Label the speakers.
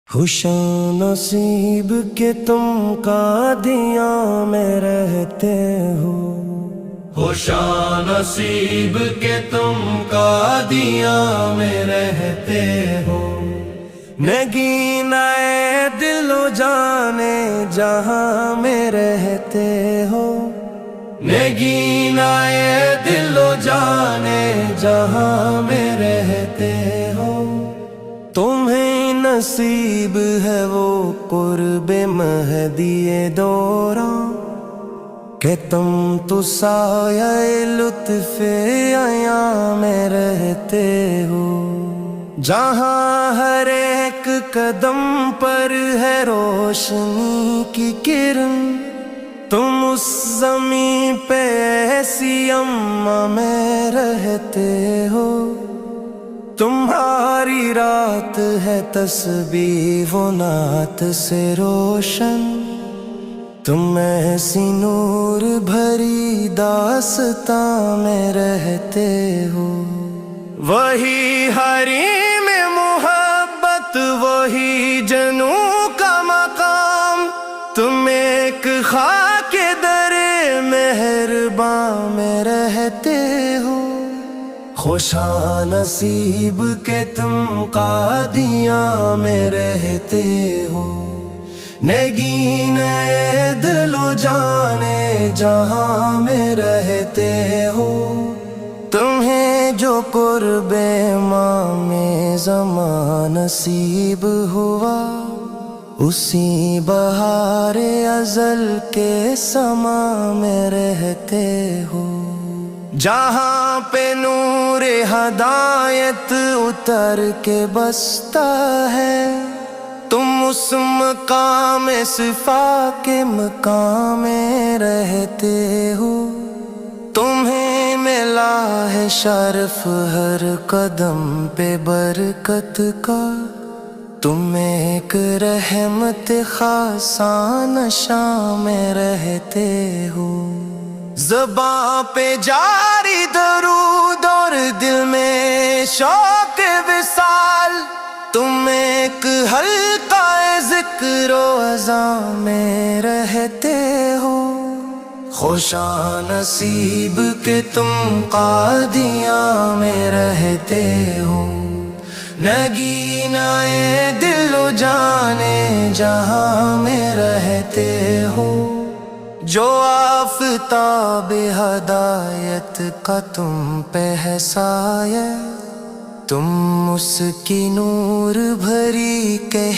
Speaker 1: خوشاں نصیب کہ تم قادیاں میں رہتے ہو، خوشاں نصیب کہ تم قادیاں میں رہتے ہو، نگینہ دل و جانے جہاں میں رہتے ہو، نگینہ دل و جانے جہاں میں رہتے ہو، تمہیں نصیب ہے وہ قرب مہدی دوراں کہ تم تو سایہ لطف عیاں میں رہتے ہو، جہاں ہر ایک قدم پر ہے روشنی کی کرن، تم اس زمین پہ ایسی اماں میں رہتے ہو، تمہاری رات ہے تسبیح و نعت سے روشن، تم ایسی نور بھری داستاں میں رہتے ہو، وہی حریم محبت وہی جنوں کا مقام، تم ایک خاک در مہرباں میں رہتے ہو، خوشاں نصیب کہ تم قادیاں میں رہتے ہو، نگینہ دل و جانے جہاں میں رہتے ہو، تمہیں جو قرب امام زمان نصیب ہوا، اسی بہار ازل کے سماں میں رہتے ہو، جہاں پہ نور ہدایت اتر کے بستا ہے، تم اس مقام صفا کے مقام میں رہتے ہو، تمہیں ملا ہے شرف ہر قدم پہ برکت کا، تم ایک رحمت خاصاں نشاں میں رہتے ہو، زباں پہ جاری درود اور دل میں شوق وصال، تم ایک حلقہ ذکر و اذاں میں رہتے ہو، خوشاں نصیب کہ تم قادیاں میں رہتے ہو، نگینہ دل و جانے جہاں میں رہتے ہو، جو آفتاب ہدایت کا تم پہ ہے سایہ، تم اس کی نور بھری کہ